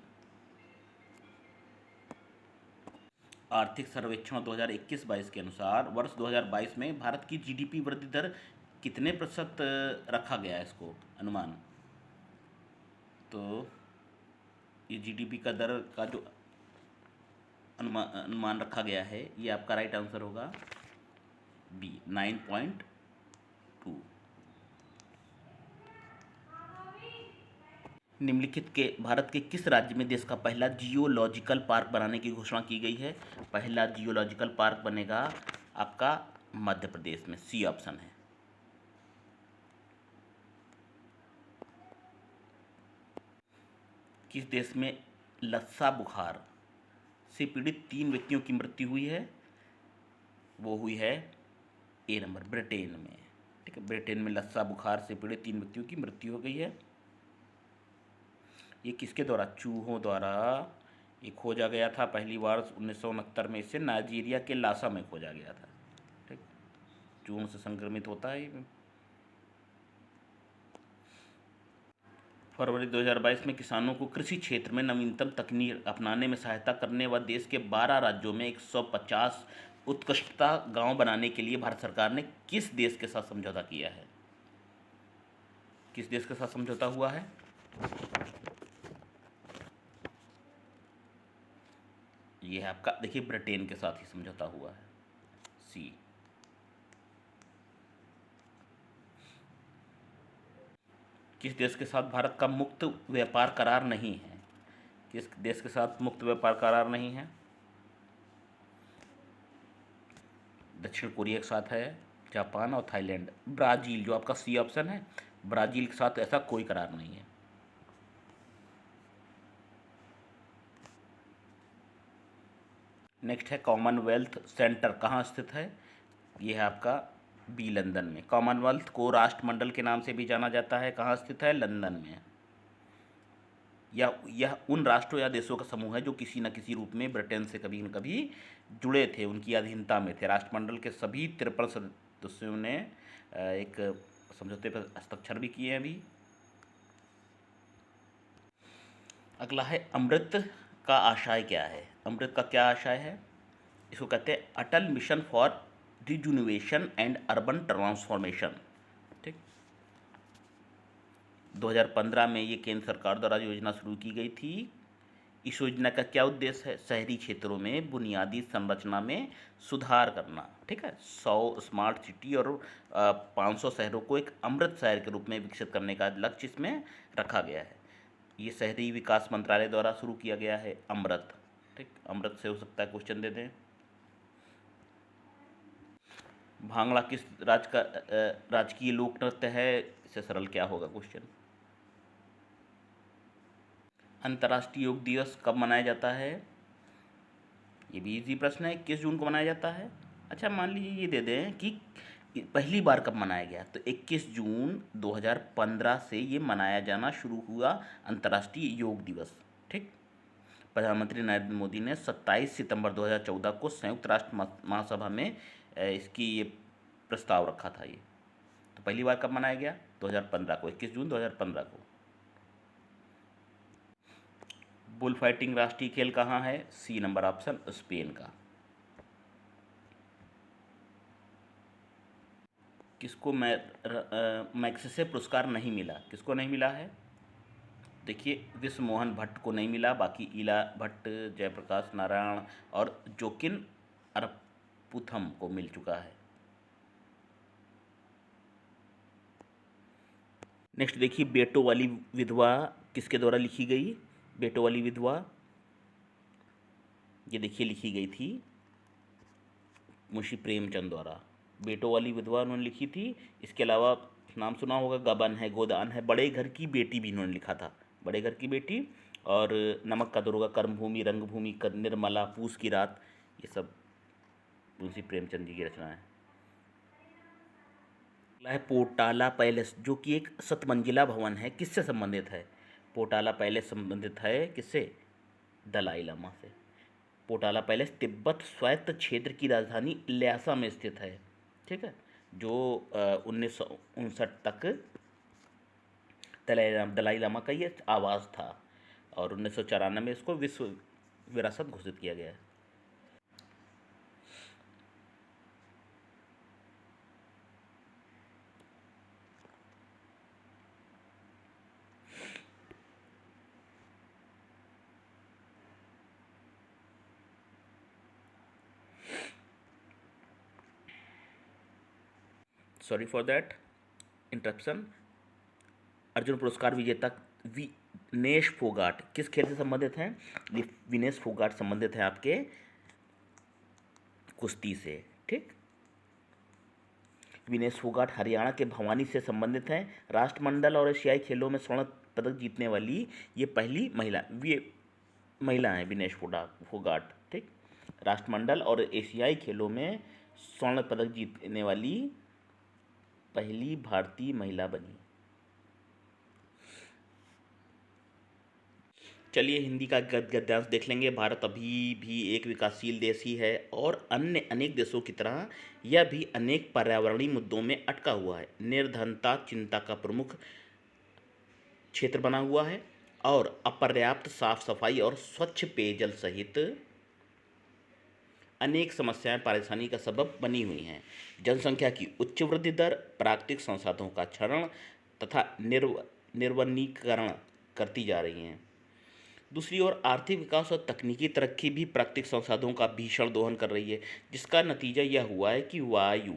आर्थिक सर्वेक्षण 2021-22 के अनुसार वर्ष 2022 में भारत की GDP वृद्धि दर कितने प्रतिशत रखा गया है इसको अनुमान, तो ये GDP का दर का जो अनुमान रखा गया है, ये आपका राइट आंसर होगा बी 9.2। निम्नलिखित के भारत के किस राज्य में देश का पहला जियोलॉजिकल पार्क बनाने की घोषणा की गई है। पहला जियोलॉजिकल पार्क बनेगा आपका मध्य प्रदेश में, सी ऑप्शन है। किस देश में लस्सा बुखार से पीड़ित 3 व्यक्तियों की मृत्यु हुई है, वो हुई है ए नंबर ब्रिटेन में। ठीक है, ब्रिटेन में लस्सा बुखार से पीड़ित 3 व्यक्तियों की मृत्यु हो गई है। ये किसके द्वारा, चूहों द्वारा ये खोजा गया था पहली बार 1969 में। इसे नाइजीरिया के लासा में खोजा गया था। ठीक, चूहों से संक्रमित होता है ये। फरवरी 2022 में किसानों को कृषि क्षेत्र में नवीनतम तकनीक अपनाने में सहायता करने व देश के 12 राज्यों में 150 उत्कृष्टता गांव बनाने के लिए भारत सरकार ने किस देश के साथ समझौता किया है? किस देश के साथ समझौता हुआ है? ये है आपका, देखिए, ब्रिटेन के साथ ही समझौता हुआ है। सी। किस देश के साथ भारत का मुक्त व्यापार करार नहीं है? किस देश के साथ मुक्त व्यापार करार नहीं है? दक्षिण कोरिया के साथ है, जापान और थाईलैंड। ब्राज़ील, जो आपका सी ऑप्शन है, ब्राज़ील के साथ ऐसा कोई करार नहीं है। नेक्स्ट है कॉमनवेल्थ सेंटर कहाँ स्थित है? ये है आपका बी, लंदन में। कॉमनवेल्थ को राष्ट्रमंडल के नाम से भी जाना जाता है, कहाँ स्थित है? लंदन में। यह उन राष्ट्रों या देशों का समूह है जो किसी न किसी रूप में ब्रिटेन से कभी न कभी जुड़े थे, उनकी अधीनता में थे। राष्ट्रमंडल के सभी 53 सदस्यों ने एक समझौते पर हस्ताक्षर भी किए हैं अभी। अगला है अमृत का आशय क्या है? अमृत का क्या आशय है? इसको कहते हैं Atal mission for rejuvenation and urban transformation. ठीक। 2015 में ये केंद्र सरकार द्वारा योजना शुरू की गई थी। इस योजना का क्या उद्देश्य है? शहरी क्षेत्रों में बुनियादी संरचना में सुधार करना। ठीक है। 100 स्मार्ट सिटी और 500 शहरों को एक अमृत शहर के रूप में विकसित करने का लक्ष्य इसमें रखा गया है। ये शहरी विकास मंत्रालय द्वारा शुरू किया गया है अमृत। ठीक। अमृत से हो सकता है क्वेश्चन दे दें। भांगड़ा किस राज्य का राजकीय लोक नृत्य है? इससे सरल क्या होगा क्वेश्चन? अंतर्राष्ट्रीय योग दिवस कब मनाया जाता है? ये भी इजी प्रश्न है। 21 जून को मनाया जाता है। अच्छा, मान लीजिए ये दे दें कि पहली बार कब मनाया गया, तो 21 जून 2015 से ये मनाया जाना शुरू हुआ अंतर्राष्ट्रीय योग दिवस। ठीक। प्रधानमंत्री नरेंद्र मोदी ने 27 सितंबर 2014 को संयुक्त राष्ट्र महासभा में इसकी ये प्रस्ताव रखा था। ये तो पहली बार कब मनाया गया? 2015 को, 21 जून 2015 को। बुल फाइटिंग राष्ट्रीय खेल कहाँ है? सी नंबर ऑप्शन, स्पेन का। किसको मैग्सेसे पुरस्कार नहीं मिला? किसको नहीं मिला है? देखिए, विश्व मोहन भट्ट को नहीं मिला, बाकी इला भट्ट, जयप्रकाश नारायण और जोकिन अरपुथम को मिल चुका है। नेक्स्ट देखिए, बेटों वाली विधवा किसके द्वारा लिखी गई? बेटों वाली विधवा, ये देखिए लिखी गई थी मुंशी प्रेमचंद द्वारा। बेटों वाली विधवा उन्होंने लिखी थी। इसके अलावा नाम सुना होगा, गबन है, गोदान है, बड़े घर की बेटी भी इन्होंने लिखा था। बड़े घर की बेटी और नमक का दरोगा, कर्मभूमि, रंगभूमि, निर्मला, पूस की रात, ये सब मुंशी प्रेमचंद जी की रचना है। अगला है पोटाला पैलेस, जो कि एक सतमंजिला भवन है। किससे संबंधित है? पोटाला पैलेस संबंधित है किससे? दलाई लामा से। पोटाला पैलेस तिब्बत स्वायत्त क्षेत्र की राजधानी ल्हासा में स्थित है। ठीक है। जो 1959 तक दलाई लामा का ये आवास था और 1994 में इसको विश्व विरासत घोषित किया गया है। Sorry for that interruption. Arjun पुरस्कार विजेता विनेश फोगाट किस खेल से संबंधित हैं? विनेश फोगाट संबंधित है आपके कुश्ती से। ठीक। विनेश फोगाट हरियाणा के भवानी से संबंधित हैं। राष्ट्रमंडल और एशियाई खेलों में स्वर्ण पदक जीतने वाली ये पहली महिला हैं, विनेश फोगाट। ठीक। राष्ट्रमंडल और एशियाई खेलों में स्वर्ण पदक जीतने वाली पहली भारतीय महिला बनी। चलिए हिंदी का गद्यांश देख लेंगे। भारत अभी भी एक विकासशील देश ही है और अन्य अनेक देशों की तरह यह भी अनेक पर्यावरणीय मुद्दों में अटका हुआ है। निर्धनता चिंता का प्रमुख क्षेत्र बना हुआ है और अपर्याप्त साफ सफाई और स्वच्छ पेयजल सहित अनेक समस्याएं परेशानी का सबब बनी हुई हैं। जनसंख्या की उच्च वृद्धि दर, प्राकृतिक संसाधनों का क्षरण तथा निर्वनीकरण करती जा रही हैं। दूसरी ओर आर्थिक विकास और तकनीकी तरक्की भी प्राकृतिक संसाधनों का भीषण दोहन कर रही है, जिसका नतीजा यह हुआ है कि वायु,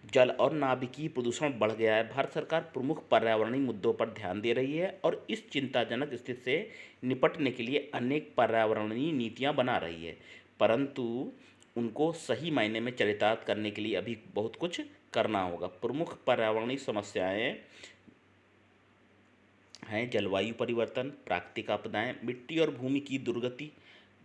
जल और नाभिकीय प्रदूषण बढ़ गया है। भारत सरकार प्रमुख पर्यावरणीय मुद्दों पर ध्यान दे रही है और इस चिंताजनक स्थिति से निपटने के लिए अनेक पर्यावरणीय नीतियां बना रही है, परंतु उनको सही मायने में चरितार्थ करने के लिए अभी बहुत कुछ करना होगा। प्रमुख पर्यावरणीय समस्याएं हैं जलवायु परिवर्तन, प्राकृतिक आपदाएं, मिट्टी और भूमि की दुर्गति,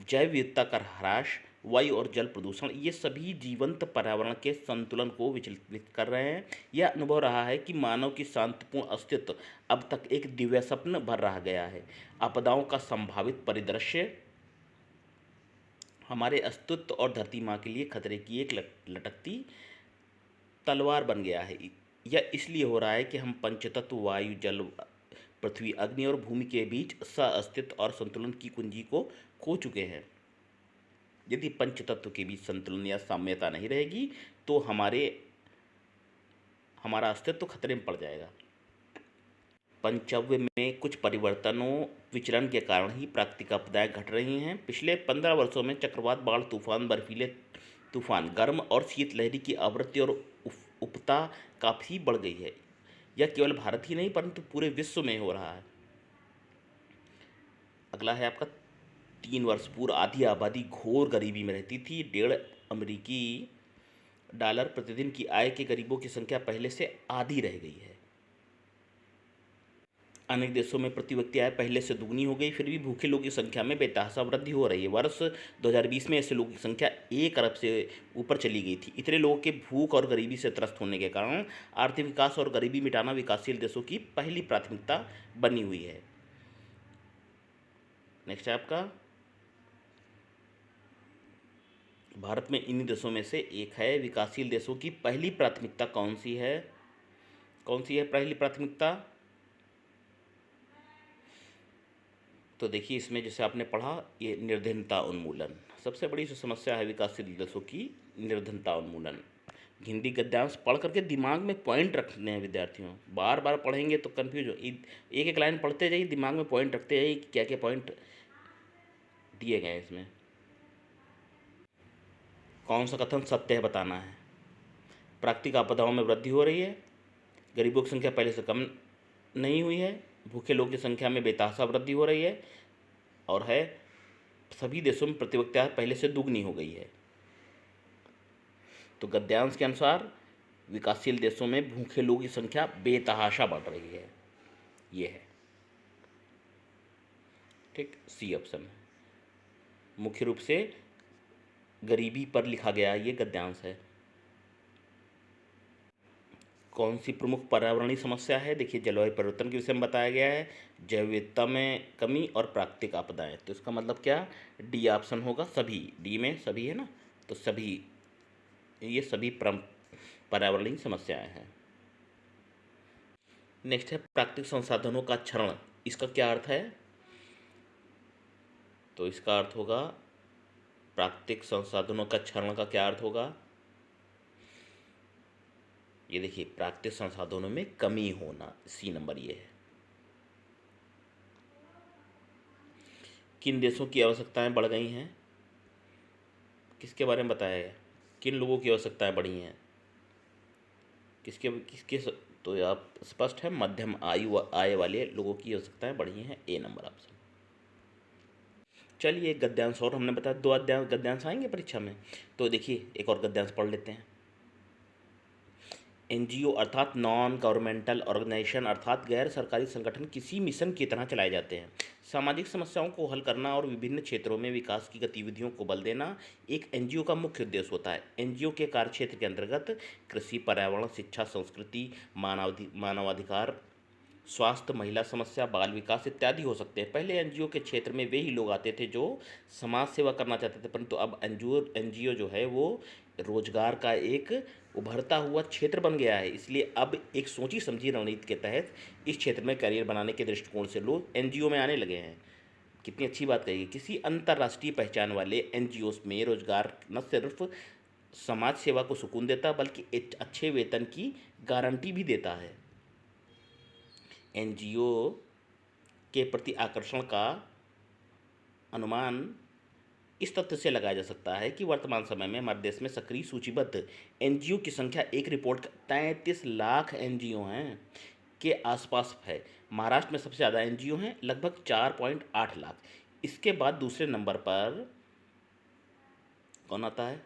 जैव विविधता का ह्रास, वायु और जल प्रदूषण। ये सभी जीवंत पर्यावरण के संतुलन को विचलित कर रहे हैं। यह अनुभव रहा है कि मानव की शांतिपूर्ण अस्तित्व अब तक एक दिव्य स्वप्न भर रह गया है। आपदाओं का संभावित परिदृश्य हमारे अस्तित्व और धरती माँ के लिए खतरे की एक लटकती तलवार बन गया है। यह इसलिए हो रहा है कि हम पंचतत्व वायु, जल, पृथ्वी, अग्नि और भूमि के बीच सह-अस्तित्व और संतुलन की कुंजी को खो चुके हैं। यदि पंचतत्व के बीच संतुलन या साम्यता नहीं रहेगी तो हमारा अस्तित्व खतरे में पड़ जाएगा। पंचव्य में कुछ परिवर्तनों विचलन के कारण ही प्राकृतिक आपदाएं घट रही हैं। पिछले 15 वर्षों में चक्रवात, बाढ़, तूफान, बर्फीले तूफान, गर्म और शीतलहरी की आवृत्ति और उपता काफ़ी बढ़ गई है। यह केवल भारत ही नहीं परंतु पूरे विश्व में हो रहा है। अगला है आपका 3 वर्ष पूर्व आधी आबादी घोर गरीबी में रहती थी। $1.5 प्रतिदिन की आय के गरीबों की संख्या पहले से आधी रह गई है। अनेक देशों में प्रति व्यक्ति आय पहले से दुगनी हो गई, फिर भी भूखे लोगों की संख्या में बेतहाशा वृद्धि हो रही है। वर्ष 2020 में ऐसे लोगों की संख्या 1 अरब से ऊपर चली गई थी। इतने लोगों के भूख और गरीबी से त्रस्त होने के कारण आर्थिक विकास और गरीबी मिटाना विकासशील देशों की पहली प्राथमिकता बनी हुई है। नेक्स्ट है आपका, भारत में इन्हीं देशों में से एक है। विकासशील देशों की पहली प्राथमिकता कौन सी है? पहली प्राथमिकता? तो देखिए, इसमें जैसे आपने पढ़ा, ये निर्धनता उन्मूलन सबसे बड़ी जो समस्या है विकासशील देशों की, निर्धनता उन्मूलन। हिंदी गद्यांश पढ़ करके दिमाग में पॉइंट रखने हैं विद्यार्थियों। बार बार पढ़ेंगे तो कन्फ्यूज हो, एक एक लाइन पढ़ते जाइए, दिमाग में पॉइंट रखते जाइए कि क्या क्या पॉइंट दिए गए हैं इसमें। कौन सा कथन सत्य है बताना है। प्राकृतिक आपदाओं में वृद्धि हो रही है, गरीबों की संख्या पहले से कम नहीं हुई है, भूखे लोगों की संख्या में बेतहाशा वृद्धि हो रही है, और है सभी देशों में प्रति व्यक्ति आय पहले से दुगनी हो गई है। तो गद्यांश के अनुसार विकासशील देशों में भूखे लोगों की संख्या बेतहाशा बढ़ रही है, ये है ठीक। सी ऑप्शन है, मुख्य रूप से गरीबी पर लिखा गया ये गद्यांश है। कौन सी प्रमुख पर्यावरणीय समस्या है? देखिए, जलवायु परिवर्तन के विषय में बताया गया है, जैव विविधता में कमी और प्राकृतिक आपदाएं। तो इसका मतलब क्या? डी ऑप्शन होगा, सभी। डी में सभी है ना, तो सभी, ये सभी पर्यावरणीय समस्याएं हैं। नेक्स्ट है प्राकृतिक संसाधनों का क्षरण। इसका क्या अर्थ है? तो इसका अर्थ होगा, प्राकृतिक संसाधनों का क्षरण का क्या अर्थ होगा? ये देखिए, प्राकृतिक संसाधनों में कमी होना, सी नंबर ये है। किन देशों की आवश्यकताएं बढ़ गई हैं? किसके बारे में बताया है? किन लोगों की आवश्यकताएं बढ़ी हैं? किसके तो आप स्पष्ट है, मध्यम आय वाले लोगों की आवश्यकताएं बढ़ी हैं, ए नंबर ऑप्शन। चलिए, एक गद्यांश और हमने बताया, 2 गद्यांश आएंगे परीक्षा में, तो देखिए एक और गद्यांश पढ़ लेते हैं। एनजीओ अर्थात नॉन गवर्नमेंटल ऑर्गेनाइजेशन अर्थात गैर सरकारी संगठन किसी मिशन की तरह चलाए जाते हैं। सामाजिक समस्याओं को हल करना और विभिन्न क्षेत्रों में विकास की गतिविधियों को बल देना एक एनजीओ का मुख्य उद्देश्य होता है। एनजीओ के कार्यक्षेत्र के अंतर्गत कृषि, पर्यावरण, शिक्षा, संस्कृति, मानवाधिकार, स्वास्थ्य, महिला समस्या, बाल विकास इत्यादि हो सकते हैं। पहले एनजीओ के क्षेत्र में वे ही लोग आते थे जो समाज सेवा करना चाहते थे, परंतु अब एनजीओ जो है वो रोजगार का एक उभरता हुआ क्षेत्र बन गया है। इसलिए अब एक सोची समझी रणनीति के तहत इस क्षेत्र में करियर बनाने के दृष्टिकोण से लोग एनजीओ में आने लगे हैं। कितनी अच्छी बात कही, किसी अंतर्राष्ट्रीय पहचान वाले एनजीओस में रोजगार न सिर्फ समाज सेवा को सुकून देता बल्कि एक अच्छे वेतन की गारंटी भी देता है। एनजीओ के प्रति आकर्षण का अनुमान इस तथ्य से लगाया जा सकता है कि वर्तमान समय में हमारे देश में सक्रिय सूचीबद्ध एनजीओ की संख्या एक रिपोर्ट 33 लाख एनजीओ हैं के आसपास है। महाराष्ट्र में सबसे ज़्यादा एनजीओ हैं, लगभग 4.8 लाख। इसके बाद दूसरे नंबर पर कौन आता है?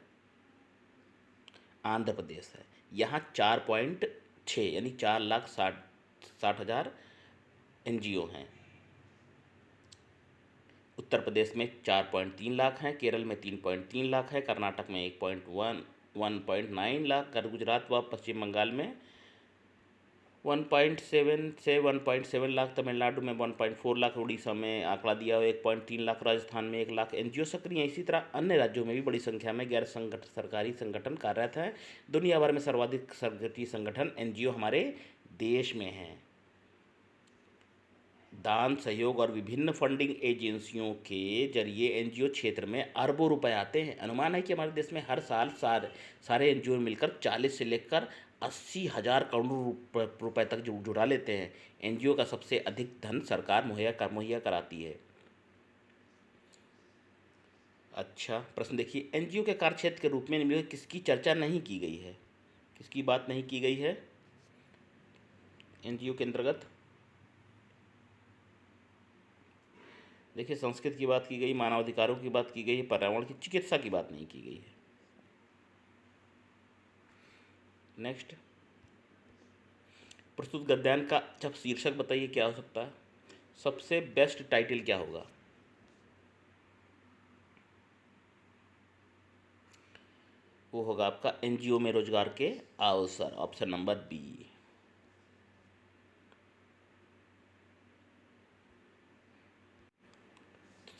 आंध्र प्रदेश है। यहाँ 4.6 यानी 4,60,60,000 एनजीओ हैं। उत्तर प्रदेश में 4.3 लाख हैं, केरल में 3.3 लाख है, कर्नाटक में 1.9 लाख, गुजरात व पश्चिम बंगाल में 1.7 से 1.7 लाख, तमिलनाडु में 1.4 लाख, उड़ीसा में आंकड़ा दिया हुआ 1.3 लाख, राजस्थान में 1 लाख एनजीओ सक्रिय हैं। इसी तरह अन्य राज्यों में भी बड़ी संख्या में गैर सरकारी संगठन कार्यरत हैं। दुनिया भर में सर्वाधिक सक्रिय संगठन एनजीओ हमारे देश में हैं। दान, सहयोग और विभिन्न फंडिंग एजेंसियों के जरिए एनजीओ क्षेत्र में अरबों रुपए आते हैं। अनुमान है कि हमारे देश में हर साल सारे एनजीओ मिलकर 40 से लेकर 80,000 करोड़ रुपए तक जुटा लेते हैं। एनजीओ का सबसे अधिक धन सरकार मुहैया कराती है। अच्छा प्रश्न देखिए, एनजीओ के कार्यक्षेत्र के रूप में निम्नलिखित किसकी चर्चा नहीं की गई है? किसकी बात नहीं की गई है एनजीओ के अंतर्गत? देखिए, संस्कृत की बात की गई, मानवाधिकारों की बात की गई, पर्यावरण की, चिकित्सा की बात नहीं की गई है। नेक्स्ट, प्रस्तुत गद्यांश का अच्छा शीर्षक बताइए क्या हो सकता है? सबसे बेस्ट टाइटल क्या होगा? वो होगा आपका एनजीओ में रोजगार के अवसर, ऑप्शन नंबर बी।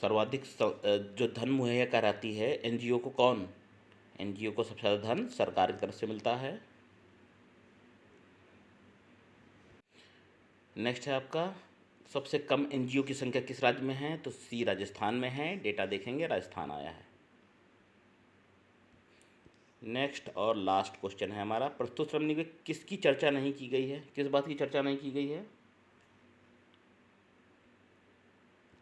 सर्वाधिक जो धन मुहैया कराती है एनजीओ को कौन? एनजीओ को सबसे ज़्यादा धन सरकार की तरफ से मिलता है। नेक्स्ट है आपका, सबसे कम एनजीओ की संख्या किस राज्य में है? तो सी राजस्थान में है। डेटा देखेंगे, राजस्थान आया है। नेक्स्ट और लास्ट क्वेश्चन है हमारा, प्रस्तुत श्रमणि में किसकी चर्चा नहीं की गई है? किस बात की चर्चा नहीं की गई है?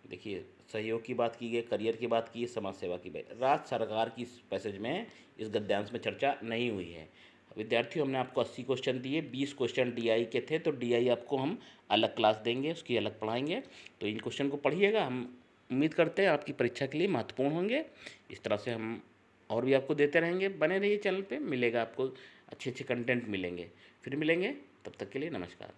देखिए, सहयोग की बात की गई, करियर की बात की है, समाज सेवा की बात। राज्य सरकार की इस पैसेज में, इस गद्यांश में चर्चा नहीं हुई है। विद्यार्थियों, हमने आपको 80 क्वेश्चन दिए, 20 क्वेश्चन डीआई के थे, तो डीआई आपको हम अलग क्लास देंगे, उसकी अलग पढ़ाएंगे। तो इन क्वेश्चन को पढ़िएगा, हम उम्मीद करते हैं आपकी परीक्षा के लिए महत्वपूर्ण होंगे। इस तरह से हम और भी आपको देते रहेंगे। बने रहिए चैनल पे, मिलेगा आपको अच्छे अच्छे कंटेंट मिलेंगे। फिर मिलेंगे, तब तक के लिए नमस्कार।